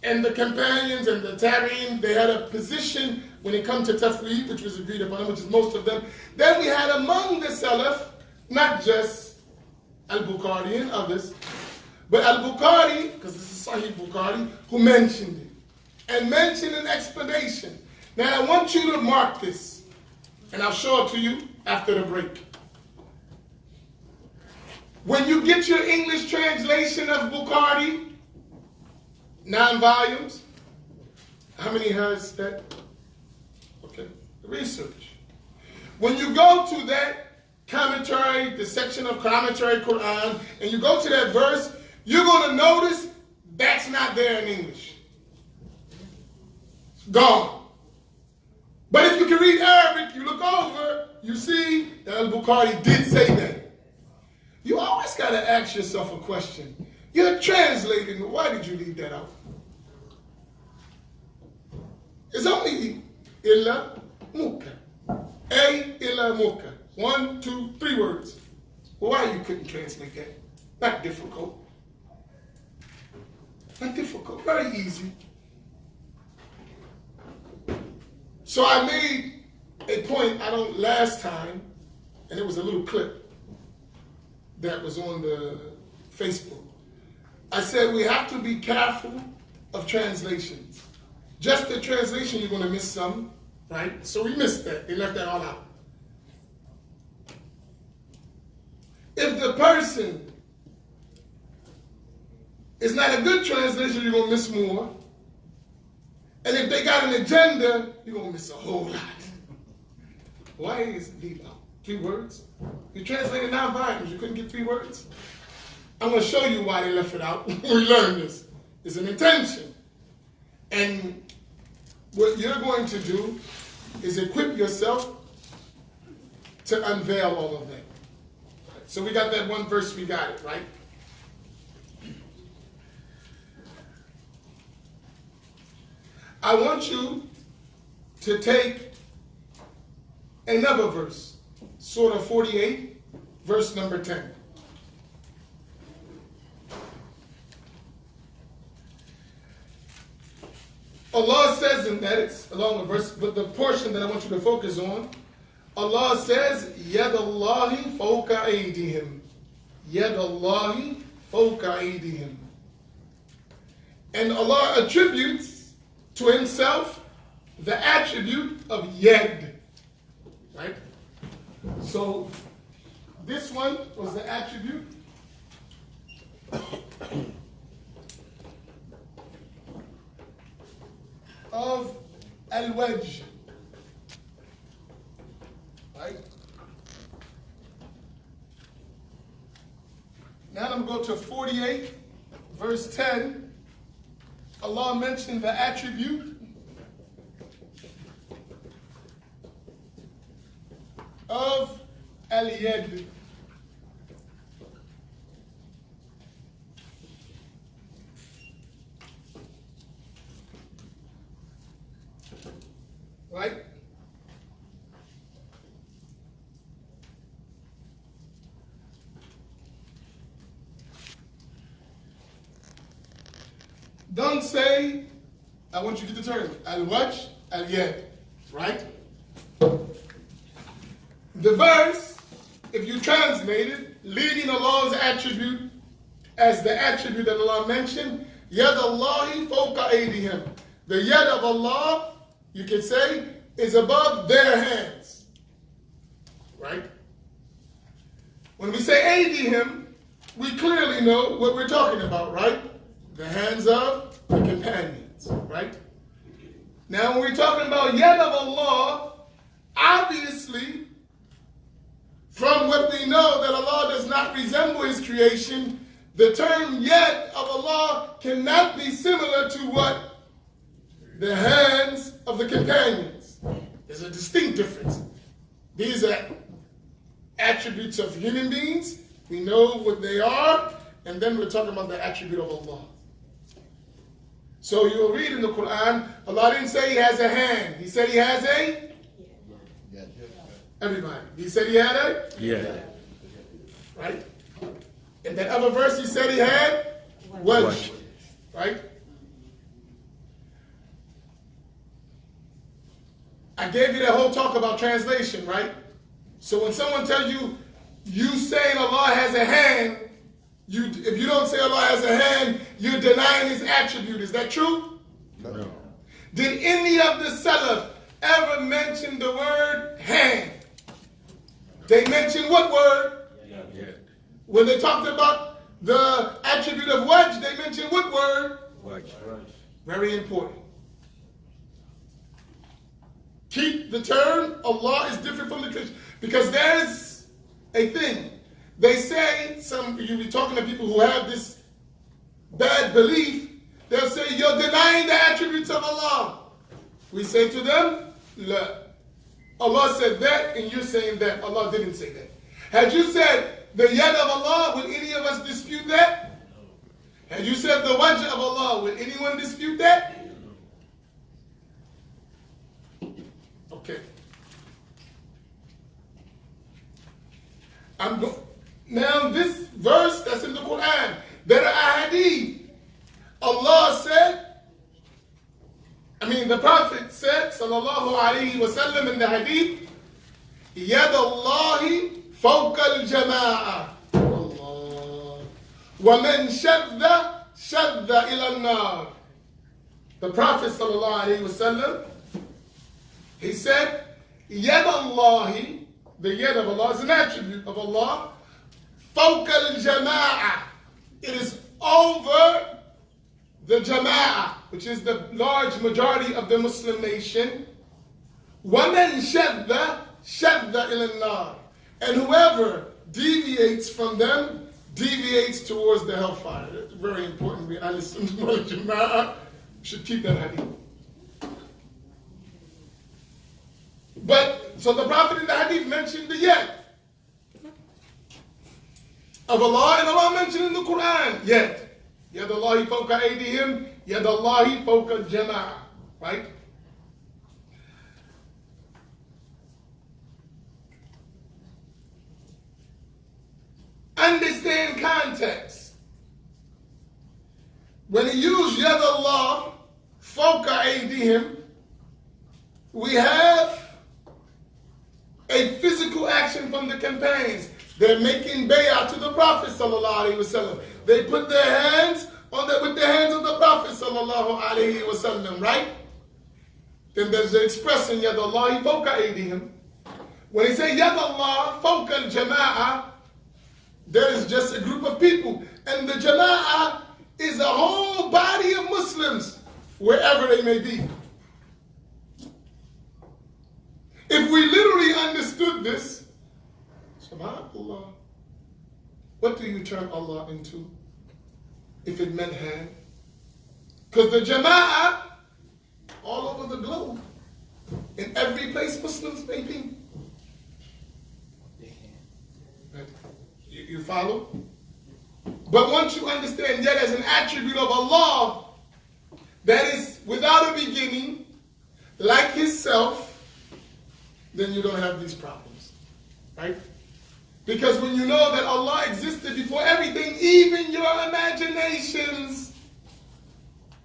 and the companions and the Tabi'in, they had a position when it comes to tafweed, which was agreed upon, which is most of them. Then we had among the Salaf, not just Al-Bukhari and others, but Al-Bukhari, because this is Sahih Bukhari, who mentioned it, and mentioned an explanation. Now I want you to mark this, and I'll show it to you after the break. When you get your English translation of Bukhari, 9 volumes, how many has that? Okay, research. When you go to that commentary, the section of commentary Quran, and you go to that verse, you're going to notice that's not there in English. It's gone. But if you can read Arabic, you look over, you see that Al-Bukhari did say that. You always got to ask yourself a question. You're translating, why did you leave that out? It's only illa muka. A illa muka. 1, 2, 3 words. Well, why you couldn't translate that? Not difficult. Not difficult, very easy. So I made a point, last time, and it was a little clip that was on the Facebook. I said we have to be careful of translations. Just the translation, you're going to miss some, right? So we missed that. They left that all out. If the person is not a good translation, you're going to miss more. And if they got an agenda, you're going to miss a whole lot. Why is it leave out? 3 words? You translated 9 volumes, you couldn't get 3 words? I'm going to show you why they left it out. We learned this. It's an intention. And what you're going to do is equip yourself to unveil all of that. So we got that one verse, we got it, right? I want you to take another verse, Surah 48, verse number 10. Allah says in that, it's along the verse, but the portion that I want you to focus on, Allah says, يَدَ اللَّهِ فَوْقَ أَيْدِهِمْ يَدَ اللَّهِ فَوْقَ أَيْدِهِمْ. And Allah attributes to himself the attribute of yad, right? So this one was the attribute of al-wajh, right? Now I'm going to go to 48, verse 10. Allah mentioned the attribute of al-yad. Right? Don't say, I want you to determine, al-wajh, al-yad, right? The verse, if you translate it, leading Allah's attribute as the attribute that Allah mentioned, yad Allahi fawqa aydihim. The yad of Allah, you can say, is above their hands. right? When we say aydihim, we clearly know what we're talking about, right? The hands of the companions, right? Now, when we're talking about yad of Allah, obviously, from what we know that Allah does not resemble His creation, the term yad of Allah cannot be similar to what? The hands of the companions. There's a distinct difference. These are attributes of human beings. We know what they are, and then we're talking about the attribute of Allah. So you'll read in the Quran, Allah didn't say He has a hand. He said He has a? Everybody. He said He had a? Yeah. Right? In that other verse, He said He had wajh. Right? I gave you that whole talk about translation, right? So when someone tells you, you saying Allah has a hand, if you don't say Allah has a hand, you're denying His attribute. Is that true? No. Did any of the Salaf ever mention the word hand? They mentioned what word? Yeah. When they talked about the attribute of wajh, they mentioned what word? Watch. Very important. Keep the term Allah is different from the Christian. Because there's a thing. They say, you'll be talking to people who have this bad belief, they'll say, you're denying the attributes of Allah. We say to them, La. Allah said that, and you're saying that. Allah didn't say that. Had you said the yad of Allah, would any of us dispute that? Had you said the wajh of Allah, would anyone dispute that? Okay. Now this verse that's in the Quran, there are ahadith. Allah said, the Prophet said, sallallahu alayhi wa sallam in the hadith, Yad Allahi fawqa al-Jamaa'ah. Allah. Wa man shadda, shadda ila an-nar. The Prophet sallallahu alayhi wa sallam, he said, Yad Allahi, the yad of Allah is an attribute of Allah, fawqa al-Jamaa'ah. It is over the Jamaa'ah, which is the large majority of the Muslim nation. وَمَنْ شَدَّ شَدَّ إِلَى النَّارِ. And whoever deviates from them, deviates towards the hellfire. That's very important. We understand the Jamaa'ah. Should keep that hadith. But, so the Prophet in the hadith mentioned the yad of Allah, and Allah mentioned in the Quran, yad. Yad Allahi fawqa aydihim, yad Allahi fawqa al-Jamaa'ah. Right? Understand context. When he used yad Allah fawqa aydihim, we have a physical action from the companions. They're making bay'ah to the Prophet sallallahu alaihi wasallam. They put their hands with the hands of the Prophet sallallahu alaihi wasallam, right? Then there's the expression Yad Allah fawqa aydihim. When he say Yad Allah fawqa al-Jamaa'ah, there is just a group of people, and the Jamaa'ah is a whole body of Muslims, wherever they may be. If we literally understood this, subhanAllah, what do you turn Allah into if it meant hand? Because the Jamaa'ah, all over the globe, in every place Muslims may be. Right? You follow? But once you understand that as an attribute of Allah, that is without a beginning, like His self, then you don't have these problems, right? Because when you know that Allah existed before everything, even your imaginations,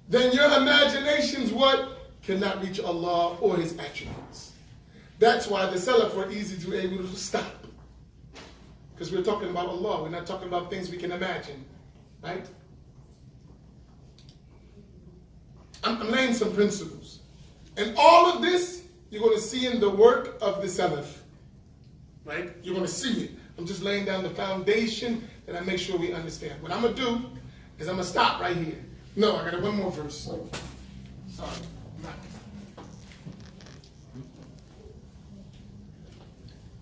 then your imaginations, cannot reach Allah or His attributes. That's why the Salaf were easy to be able to stop. Because we're talking about Allah, we're not talking about things we can imagine, right? I'm laying some principles. And all of this, you're going to see in the work of the Salaf. right? You're going to see it. I'm just laying down the foundation that I make sure we understand. What I'm going to do is I'm going to stop right here. No, I got one more verse. Sorry.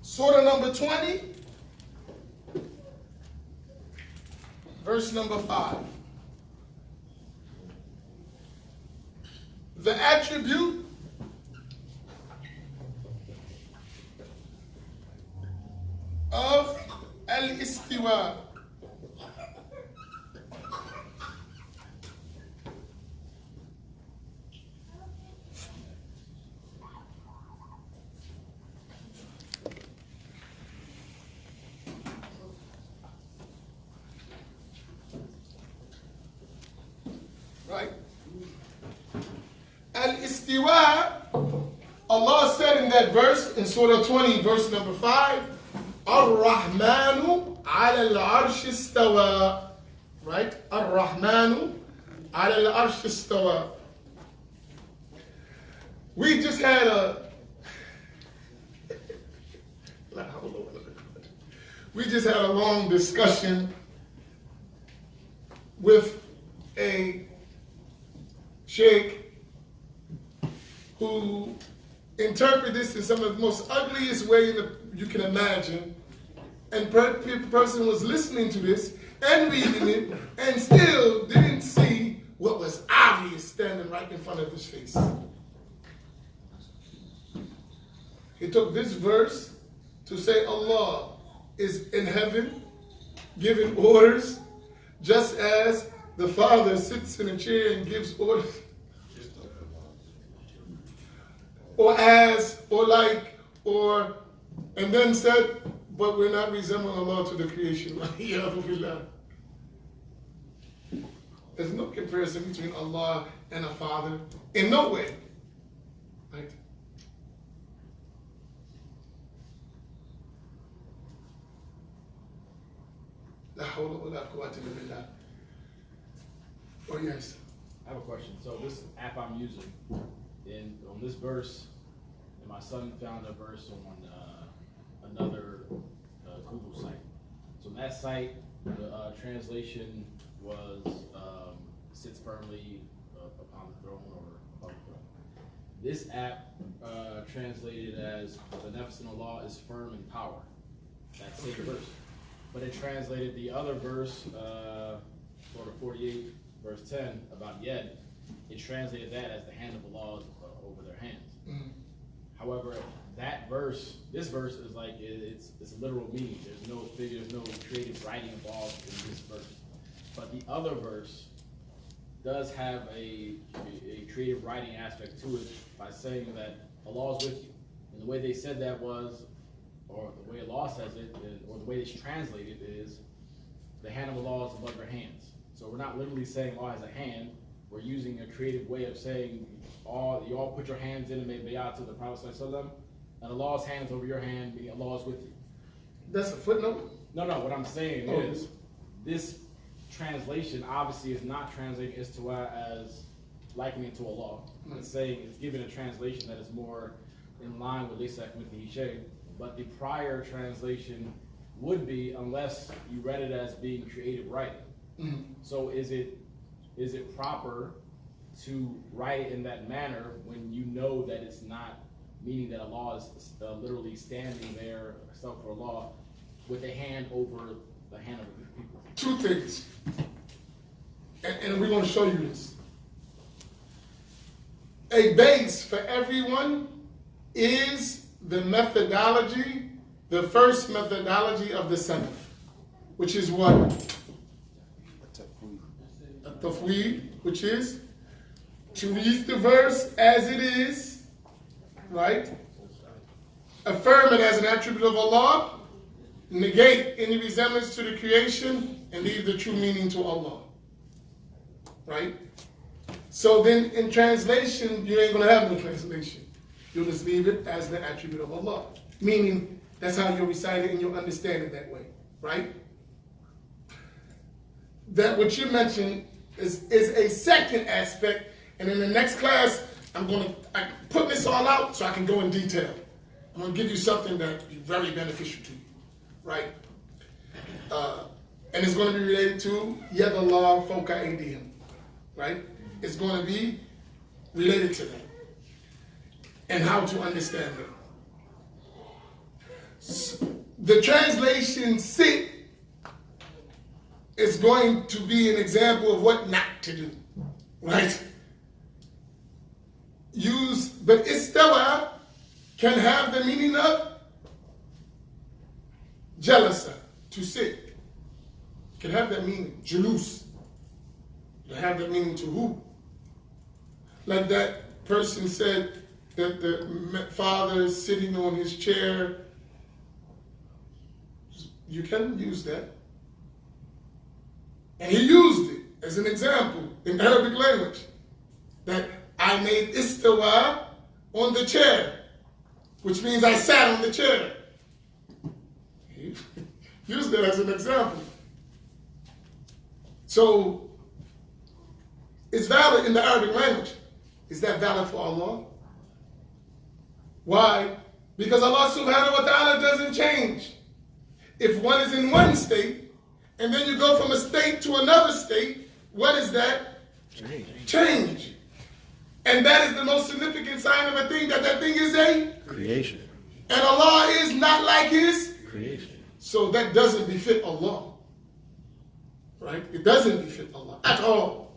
Surah number 20, verse number 5. The attribute of al-istiwa. Right? Al-istiwa, Allah said in that verse, in Surah 20, verse number 5, Ar-Rahmanu ala al-arsh istawa. Right? Ar-Rahmanu ala al-arsh istawa. We just had a long discussion with a sheikh who interpreted this in some of the most ugliest way you can imagine. And the person was listening to this and reading it and still didn't see what was obvious standing right in front of his face. He took this verse to say Allah is in heaven giving orders just as the father sits in a chair and gives orders. And then said, but we're not resembling Allah to the creation. There's no comparison between Allah and a father. In no way. Right? La hawla wa la quwwata illa billah. Oh yes. I have a question. So this app I'm using, on this verse, and my son found a verse on another Google site. So on that site, the translation was sits firmly upon the throne or above the throne. This app translated as the nafs in Allah is firm in power. That same verse. But it translated the other verse, Surah 48, verse 10, about Yed. It translated that as the hand of Allah over their hands. Mm-hmm. However, this verse is like, it's a literal meaning. There's no figure, there's no creative writing involved in this verse. But the other verse does have a creative writing aspect to it by saying that Allah is with you. And the way they said that was, or the way Allah says it, or the way it's translated is, the hand of Allah is above your hands. So we're not literally saying Allah has a hand. We're using a creative way of saying, you all put your hands in and make bay'ah to the Prophet ﷺ, and Allah's hands over your hand, meaning Allah is with you. That's a footnote? No, what I'm saying is, this translation obviously is not translating istiwa as likening it to Allah. It's saying, it's given a translation that is more in line with Laysa kamithlihi shay'. But the prior translation would be, unless you read it as being creative writing. Mm-hmm. So is it proper to write it in that manner when you know that it's not meaning that Allah is literally standing there, astaghfirullah, with a hand over the hand of the people? Two things, and we're going to show you this. A base for everyone is the methodology, the first methodology of the Salaf, which is what? Tafweed, which is to read the verse as it is, right? Affirm it as an attribute of Allah, negate any resemblance to the creation, and leave the true meaning to Allah, right? So then in translation, you ain't going to have no translation. You'll just leave it as the attribute of Allah. Meaning, that's how you'll recite it and you'll understand it that way, right? That what you mentioned is a second aspect, and in the next class, I'm going to put this all out so I can go in detail. I'm going to give you something that will be very beneficial to you, right? And it's going to be related to Yad Allah Fawqa Aydihim, right? It's going to be related to that and how to understand it. The translation sit is going to be an example of what not to do, right? But istawa can have the meaning of jalasa, to sit. It can have that meaning, julus. It can have that meaning to who? Like that person said that the father is sitting on his chair. You can use that. And he used it as an example in Arabic language. That I made istawa on the chair, which means I sat on the chair. He used that as an example. So, it's valid in the Arabic language. Is that valid for Allah? Why? Because Allah subhanahu wa ta'ala doesn't change. If one is in one state, and then you go from a state to another state, what is that? Change. And that is the most significant sign of a thing, that thing is a Creation. and Allah is not like his Creation. So that doesn't befit Allah. Right? It doesn't befit Allah at all.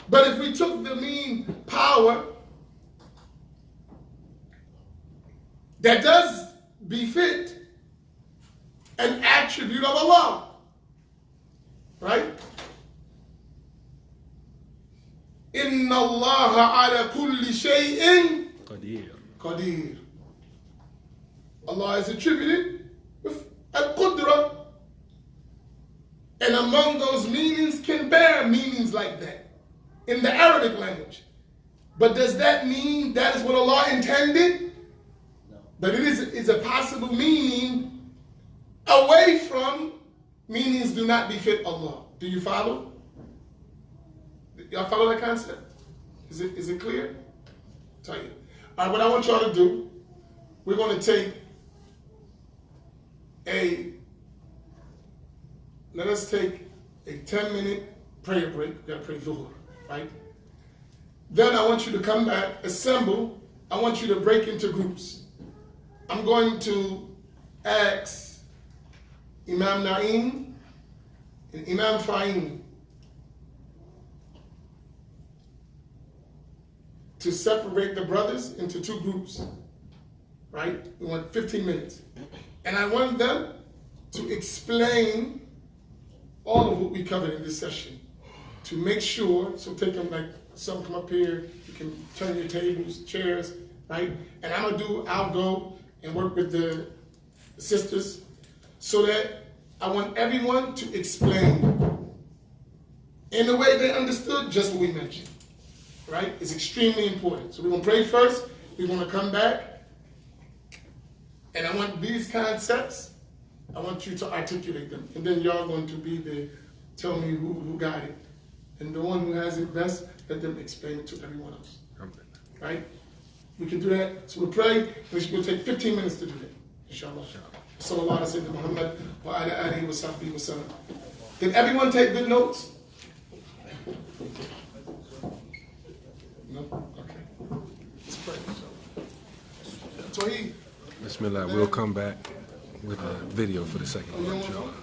But if we took the mean power, that does befit an attribute of Allah. Right? Inna Allah ala kulli shay'in Qadir. Qadir. Allah is attributed with al-Qudra. And among those meanings can bear meanings like that in the Arabic language. But does that mean that is what Allah intended? No. But it is a possible meaning away from meanings do not befit Allah. Do you follow? Y'all follow that concept? Is it clear? Tell you. All right, what I want y'all to do, we're going to take let us take a 10-minute prayer break. We got to pray Dhuhr, right? Then I want you to come back, assemble. I want you to break into groups. I'm going to ask Imam Naeem and Imam Fahim to separate the brothers into two groups, right? We want 15 minutes. And I want them to explain all of what we covered in this session to make sure, so take them like, some come up here, you can turn your tables, chairs, right? And I'll go and work with the sisters so that I want everyone to explain in the way they understood just what we mentioned, right? It's extremely important. So we're gonna pray first, we're gonna come back, and I want these concepts, I want you to articulate them. And then y'all going to tell me who got it. And the one who has it best, let them explain it to everyone else. Right? We can do that. So we'll pray, and we'll take 15 minutes to do that. Inshallah. Sallallahu alaihi wa Muhammad wa ala alihi wa sahbihi wa sallam. Did everyone take good notes? No? Okay. Let's pray. Tawheed. Bismillah. We'll come back with a video for the second one, inshallah.